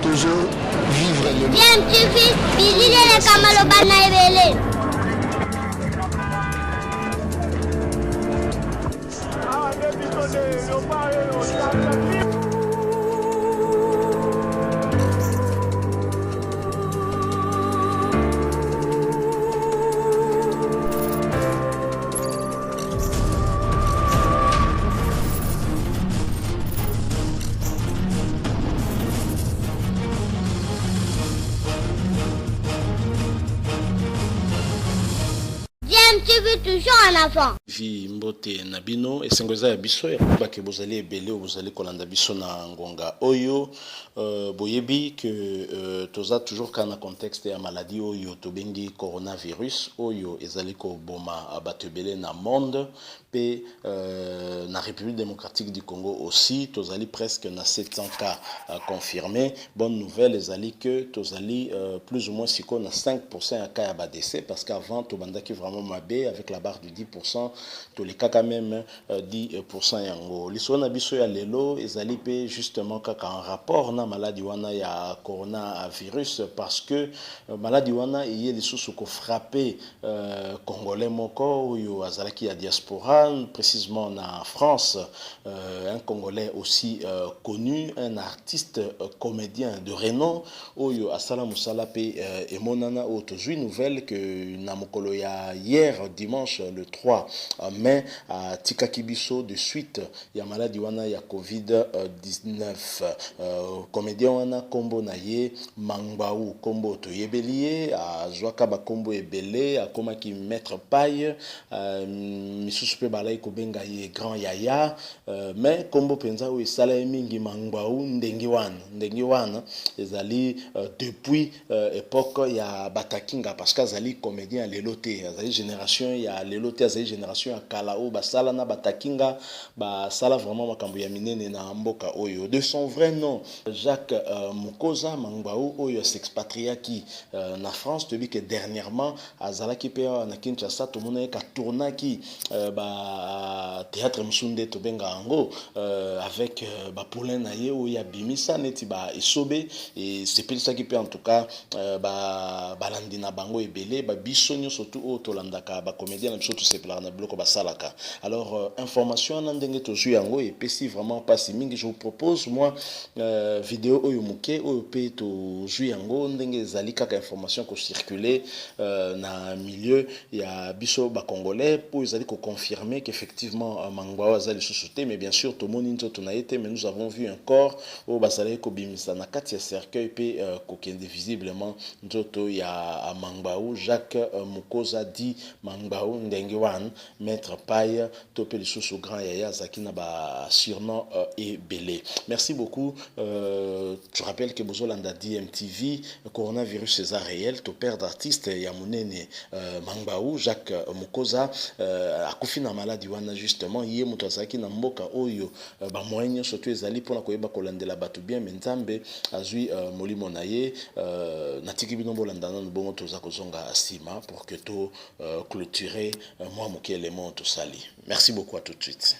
toujours vivre le bien tu fils bilile le kamalo bana ebele tu vis toujours en enfant. Vi mbote na bino esengoza ya biso ya kubake bozali ebele bozali kolanda biso na ngonga oyo boyebi que toza toujours kana contexte ya maladie oyo tobengi coronavirus oyo ezali ko boma bato ebele na monde pe na République démocratique du Congo aussi tozali presque na 700 cas confirmés. Bonne nouvelle ezali que tozali plus ou moins siko na 5% ya cas ya décès parce qu'avant tobandaki vraiment mabé avec la barre de 10%, tous les cas quand même 10% yango. L'histoire na biso ya lelo ezali pe justement kaka en rapport na maladie wana ya coronavirus parce que maladie wana eye lisusu ko frapper congolais moko oyo azalaki ya diaspora précisément en France, un congolais aussi connu, un artiste comédien de renom oyo asala musala pe emonana o tozui nouvelle que na mokolo ya hier dimanche le 3 mai à Tikakibiso de suite ya maladie wana ya COVID-19 comédien wana kombo na ye Mangbaou kombo to yebelie azwaka ba kombo ebele akoma ki mettre paille misusu pe balai ko benga ye grand yaya mais kombo penza o esala mingi Mangbaou ndengi wana ezali depuis époque ya Batakinga parce que azali comédien leloté azali génération ya leloté azali génération ya kalao basala na Batakinga basala vraiment makambo ya minene na mboka oyo de son vrai nom Jacques Mukoza Mangbaou oyo s'expatriaki na France depuis que dernièrement azalaki pe na Kinshasa to mona ka tournaki ba théâtre Msunde to benga ango avec ba poulain na ye oyo ya bimisa neti ba esobe et c'est pour ça qui peut en tout cas ba balandi na bango ebele ba bisonyo surtout o to landaka ba comédien na biso to sepela na bloko ba salaka. Alors information na ndenge to zu yango et pesi vraiment pas si mingi je vous propose moi vidéo oyo muke oyo pe to zu yango ndenge zali kaka information ko circuler na milieu ya biso ba congolais pour ezali ko confirmer qu'effectivement Mangbaou azali société mais bien sûr to moni nzo to na été mais nous avons vu un corps au basale ko bimisa na kati ya cercueil pe ko kende visiblement nzoto ya Mangbaou Jacques Mukoza dit Mangbaou ndenge wan maître paille topé les sous grand yaya zakina ba surnom et belé. Merci beaucoup. Je rappelle que Bozolanda DMTV coronavirus c'est réel to père d'artiste ya munene Mangbaou Jacques Mukoza akufi na maladie wana justement yé moto azaki na mboka oyo ba moyen surtout ezali pona koyeba kolandela batu bien menzambe azui molimo na ye natiki bino bolanda na bongo toza kozonga sima pour que to clôturer moi moke élément to sali. Merci beaucoup, à tout de suite.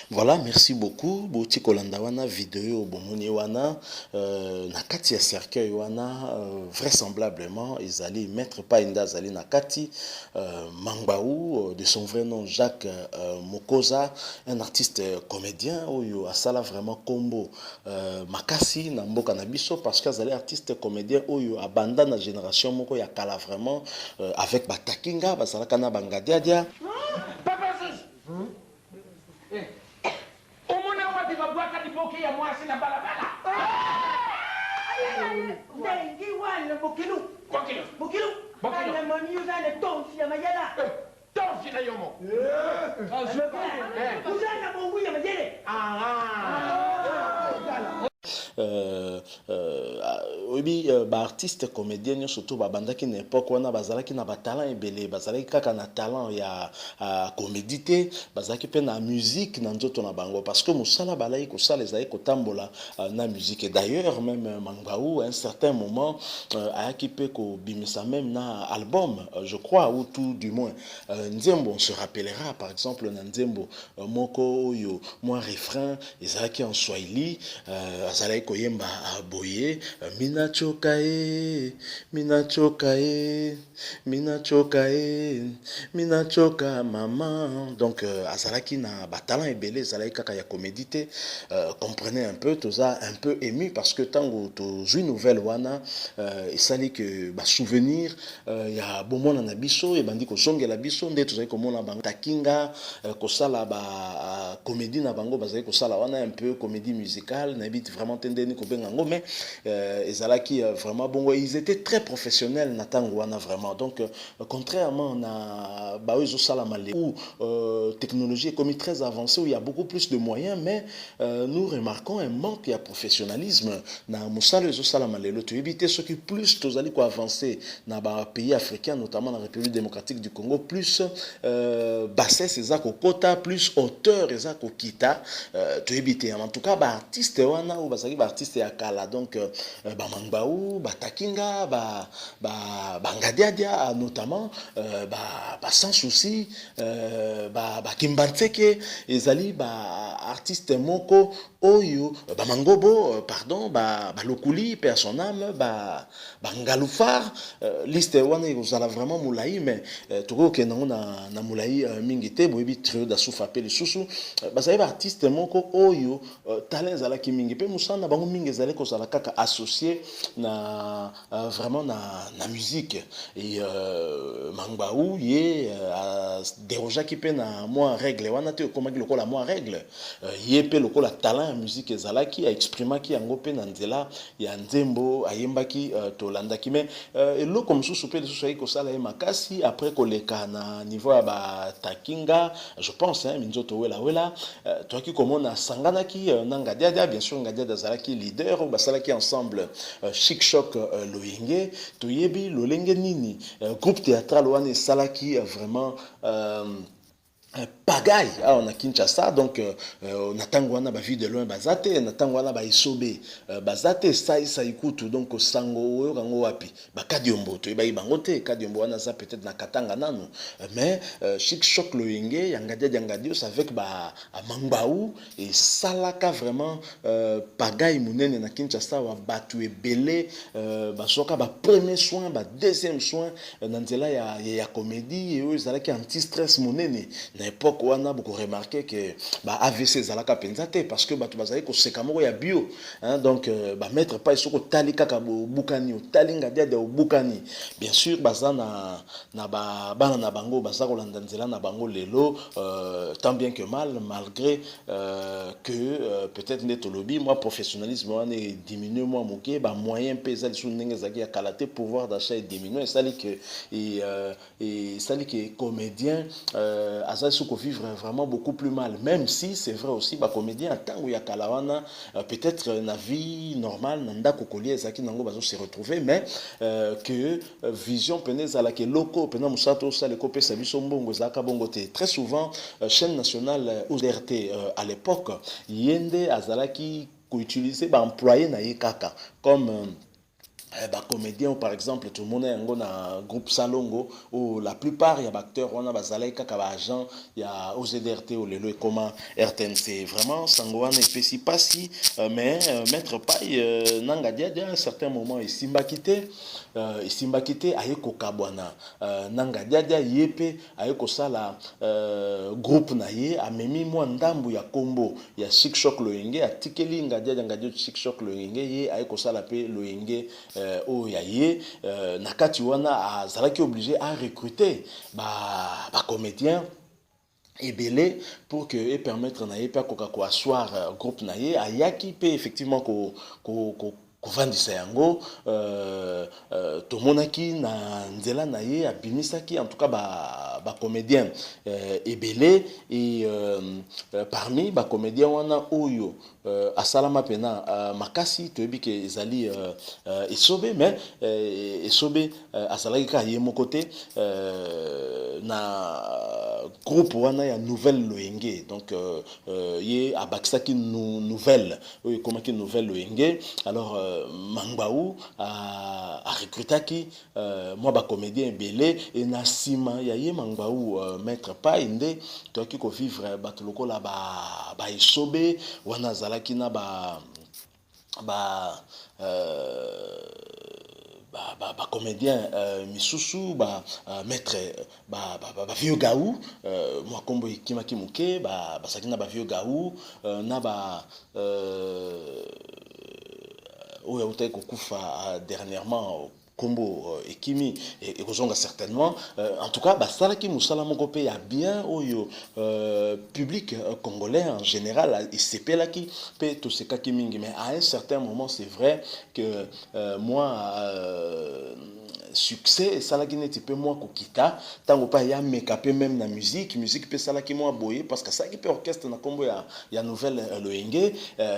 Voilà, merci beaucoup. Bouti kolanda wana vidéo bomoni wana na kati ya cercueil wana vraisemblablement ezali maître Painda zali na kati Mangbaou de son vrai nom Jacques Mukoza, un artiste comédien oyo asala vraiment combo makasi na mboka na biso parce que azali artiste comédien oyo abanda na génération moko ya kala vraiment avec Batakinga basalaka na bangadiadia. Ya mwasi na balabala. Ndengi wana bokilu. Bokilo. Bokilo. Bokilo. Ana mami uzana tonsi ya mayela. Tonsi na yomo. Uzana bongo ya mayele. oyebi baartiste comédien surtout babandaki na époque wana bazalaki na batalent ebele bazalaki kaka na talent ya comédie te bazalaki mpe na musique na nzoto na bango parce que mosala balaki kosala ezalaki kotambola na musique et d'ailleurs même Mangbaou à un certain moment ayaki mpe kobimisa même na album je crois ou tout du moins nzembo on se rappellera par exemple na nzembo moko oyo moi refrain ezalaki en swahili azalaki koyemba boye minachoka e minachoka e minachoka e minachoka maman donc azalaki na batalent ebele ezalaki kaka ya comédie te comprenez un peu toza un peu ému parce que tango tozwi nouvelle wana esali que basouvenir ya bomona na biso ebandi kozongela biso nde tozali komona bango takinga kosala comédie na bango bazali kosala wana un peu comédie musicale na bit vraiment tendeni kobenga ngo mais ezalaki vraiment bongo ils étaient très professionnels na tango wana vraiment donc contrairement na baozo sala malé où technologie est comme très avancée où il y a beaucoup plus de moyens mais nous remarquons un manque de professionnalisme na musala zo sala malé to éviter ce qui plus tozali ko avancer na ba pays africains notamment la République démocratique du Congo plus bassesse ezako kota plus hauteur ezako kita to éviter en tout cas ba artiste wana ou bazali ba artiste ya kala donc ba Mangbaou ba Takinga ba Ngadiadia notamment ba sans souci ba Kimbantseke ezali ba artiste moko oyo ba Mangobo pardon ba Lokuli père son âme ba Ngaloufar liste wana ezala vraiment moulaï mais toko ke na moulaï mingi te boyebi trio da soufa pe les susu bazali ba artiste moko oyo talent ezala ki mingi pe musana bango mingi ezali kozala kaka associé na vraiment na musique et Mangbaou ye déroja ki pe na moi règle wana te komaki lokola moi règle ye pe lokola talent ya musique ezalaki a exprimaki yango pe na nzela ya nzembo ayembaki tolandaki mais eloko mosusu pe lisusu ayi kosala ye makasi après koleka na niveau ya ba Takinga je pense minzoto wela toaki komona sanganaki na Ngadiadia bien sûr Ngadiadia azalaki leader ou basalaki ensemble Chic Choc Loyenge toyebi lolenge nini groupe théâtral wana esalaki vraiment pagaille on a Kinshasa donc na tango wana ba vie de loin bazate na tango wana ba isobe bazate sa ikutu donc sango oyo kango wapi ba kadiombo to ba bangote kadiombo wana za peut-être na Katanga nanu mais Chic Choc Loyenge yangadia avec ba Mangbaou et salaka vraiment pagaille munene na Kinshasa wa batu ebele ba soka ba premier soin ba deuxième soin na nzela ya comédie et eux zalaki anti stress munene na époque wana beaucoup remarqué que AVC zalaka penzate parce que batu bazali ko seka moko ya bio donc mettre pas isoko tali kaka bukani talinga dia de bukani bien sûr bazana na bana na bango bazako landa nzela na bango lelo tant bien que mal malgré que peut-être neto lobby moi professionnalisme wana diminue moi moké moyen pesa lisu ndenge zaki ya kalaté pouvoir d'achat est diminué ça dit que et ça dit que comédien soko vivre vraiment beaucoup plus mal même si c'est vrai aussi ba comédien tango ya kalawana peut-être na vie normale nanda kokolia ezaki nango bazo se retrouver mais que vision peneza la ke loko pena musato sa le kopé sa biso mbongo zaka bongo te très souvent chaîne nationale ORT à l'époque yende azalaki ko utiliser ba employé na yekaka comme comédien par exemple tout le monde est un groupe Salongo où la plupart y a acteurs on a bazalai kaka agent il y a OZRT ou le comment RTNC vraiment sangoane et pas si mais mettre paille nanga dia à un certain moment et simba quitté ayeko kabwana nanga dia yepe ayeko sala groupe na ye amemi moi ndambu ya kombo ya Chic Choc Loyenge atikeli ngadia Chic Choc Loyenge ye ayeko sala pe Loyenge oya ye nakati wana azalaki obligé à recruter ba comédien ebele pour que permettre na ye pa ko asseoir groupe na ye ayaki pe effectivement ko kovandisa yango tomonaki na nzela na ye abimisaki en tout cas ba comédien ebele et parmi ba comédien wana oyo asalama pena makasi toyebi ke ezali esobe mais esobe asalaki ka ye moko te na groupe wana ya nouvelle loyenge donc ye abakisaki nouvelle oyo ekomaki nouvelle loyenge alors Mangbaou a recrutaki moi ba comédien belé et na sima ya ye Mangbaou maître pas inde toki ko vivre bato lokola ba esobe wana zalaki na ba comédien misusu maître vieux gaou moi kombo ikimaki muke basaki na vieux gaou na oyo autai kokufa dernièrement Combo Ekimi et Kozonga certainement en tout cas basalaki musala moko pe ya bien oyo public congolais en général et sepelaki pe to sekaki mingi mais à un certain moment c'est vrai que moi succès salaki neti pe moi kokita tango pa ya mekapé même na musique pe salaki moi boye parce que ça qui pe orchestre na kombo ya nouvelle loyenge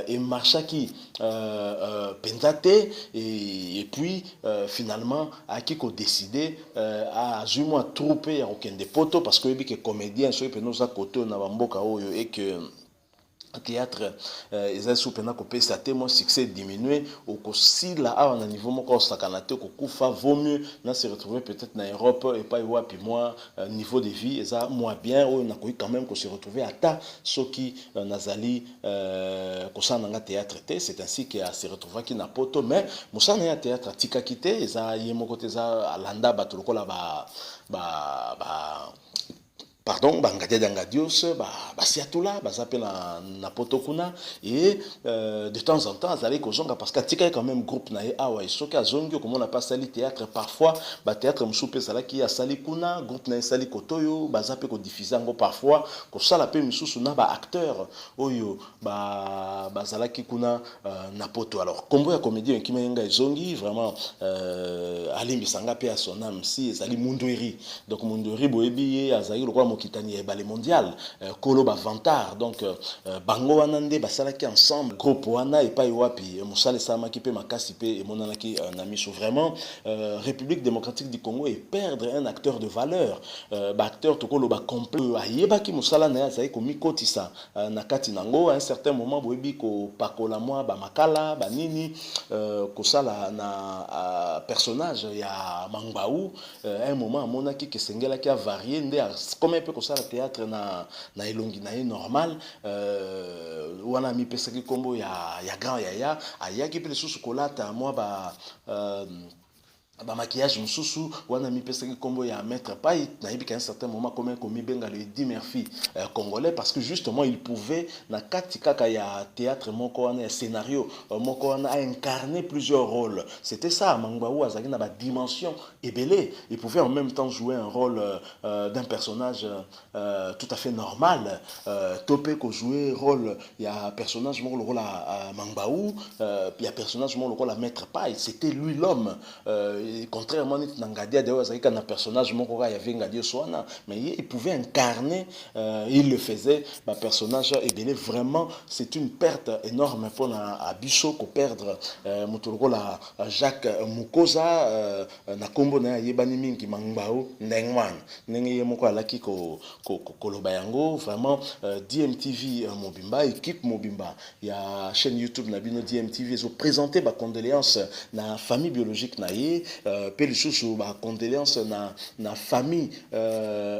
et marchaki pensate et puis finalement à qui qu'on décidé à jument trouper aucun des poteaux parce que que comédien so pe nous à côté na bamboka oyo et que théâtre ils sous pena ko pesa te mon succès diminué au si là à un niveau mon corps sakanate ko kufa vaut mieux na se retrouver peut-être na Europe et pas y puis moi niveau de vie et ça moins bien on a quand même qu'on se retrouver à ta ce qui nazali ko ça na théâtre c'est ainsi qu'il a se retrouver qui na poto mais musa na théâtre tika kité ça yemo côté ça alanda batuloko la pardon bangade dangadios basiatula basape na potokuna et de temps en temps azali kozonga parce que tika quand même groupe na awa isoki azongi comme on a pas sali théâtre parfois ba théâtre musupe sala ki asali kuna groupe na sali kotoyo basape ko diffuser ngo parfois ko sala pe misusu na ba acteur oyo bazala ki kuna na poto alors combo ya comédien qui menga ezongi vraiment alimbi sanga pe a son âme si ezali Mundoiri donc Mundoiri boyebi azali lokwa kitani ya ballet mondial kolo vantar donc bango wanande basalaki ensemble groupe wana et pas wapi musale sama ki pe makasi pe et monanaki na miso vraiment République démocratique du Congo et perdre un acteur de valeur acteur tokolo ba complet ayeba ki musala na ya ko mikotisa na kati nango à un certain moment boyebi ko pakola moi ba makala ba nini ko sala na personnage ya Mangbaou un moment monaki ke sengela ki a varié nde comme que ça le théâtre na elongi na normal wana mi pesaki kombo ya grand yaya ayaki pe susu kolata moi maquillage mususu wana mi pesaki kombo ya maître pas na yebi qu'à un certain moment comme benga le Eddie Murphy congolais parce que justement il pouvait na katika ya théâtre moko wana scénario moko wana a incarné plusieurs rôles c'était ça Mangbaou azaki na ba dimension ebele il pouvait en même temps jouer un rôle d'un personnage tout à fait normal topé ko jouer rôle ya personnage moko le rôle à Mangbaou il y a personnage moko le rôle à maître pas c'était lui l'homme contrairement à Nangadia d'ailleurs c'est un personnage moko ya vengadio soana mais il pouvait incarner il le faisait un personnage et bien vraiment c'est une perte énorme pour na biso ko perdre mutuloko la Jacques Mukoza na kombo na yebani mingi Mangbaou ndengwan ndenge moko alaki ko loba yango vraiment DMTV Mobimba équipe Mobimba ya chaîne YouTube na bino DMTV ils ont présenté ba condoléances na famille biologique na ye pelisusu ba condoléances na famille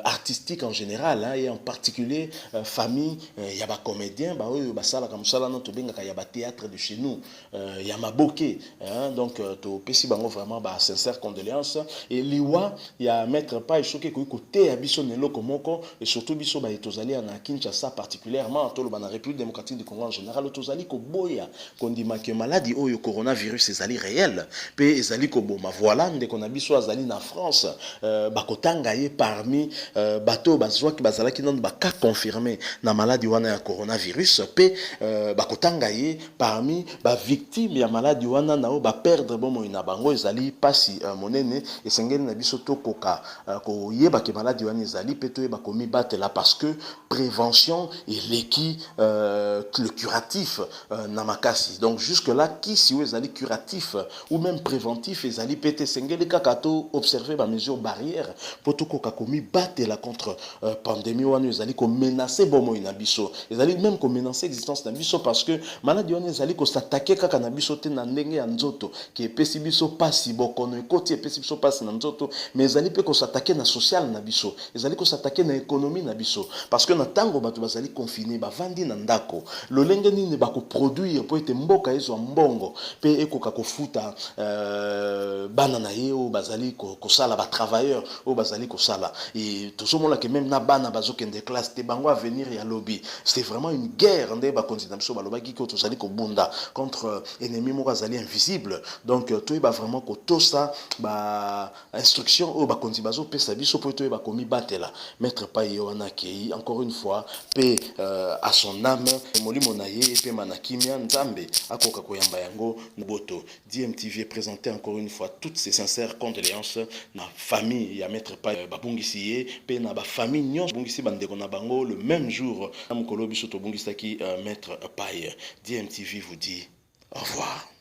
artistique en général hein, et en particulier famille ya ba comédien ba oyo basala comme ça là non to benga ya ba théâtre de chez nous ya maboke hein, donc to pesi bango vraiment ba sincère condoléances et liwa ya mettre pas choqué ko côté ya biso neloko moko et surtout biso ba etozali na Kinshasa particulièrement to lo ba na République démocratique du Congo en général tozali ko boya kondima que maladie oyo coronavirus ezali réel pe ezali ko boma voilà ndeko na biso azali na France bakotanga ye parmi bato bazwaki bazalaki nanu baka confirmé na maladie wana ya coronavirus pe bakotanga ye parmi bavictime ya maladie wana nao baperdre bomoi na bango ezali pasi monene esengeli na biso tokoka koyebake maladie wana ezali pe toyeba komibatela parce que prévention eleki le curatif na makasi. Donc jusque là qui si vous ezali curatif ou même préventif ezali pete sengeli kaka to observer ba mesure barrière pour to koka komibatela contre pandémie wana ezali ko menacer bomoi na biso ezali même ko menacer existence na biso parce que maladie wana ezali ko s'attaquer kaka na biso te na ndenge ya nzoto ki epesi biso pasi bokono ekoti epesi biso pasi na nzoto mais ezali pe ko s'attaquer na social na biso ezali ko s'attaquer na économie na biso parce que na tango bato bazali confiné bavandi na ndako lolenge nini bako produire po ete mboka ezwa mbongo pe ekoka kofuta bana na ye o bazali kosala ba travailleurs o bazali kosala et tout ce monde là que même na bana bazokende classe te bango à venir ya lobby c'est vraiment une guerre ndé ba kontinent biso balobaki ko tozali ko bunda contre ennemi moko azali invisible donc toi ba vraiment ko tosa ba instruction o ba konti bazo pesa biso po to ba komi batela mettre pa yo wana kei encore une fois paix à son âme molimo na ye pe manakimia nzambe akoka koyamba yango boto. DMTV présenté encore une fois toutes ses sincères condoléances na famille ya mettre pa babungisi ye pe na ba famille nyonso bungisi bandeko na bango le même jour na mokolo biso to bungisa ki mettre paye. DMTV vous dit au revoir.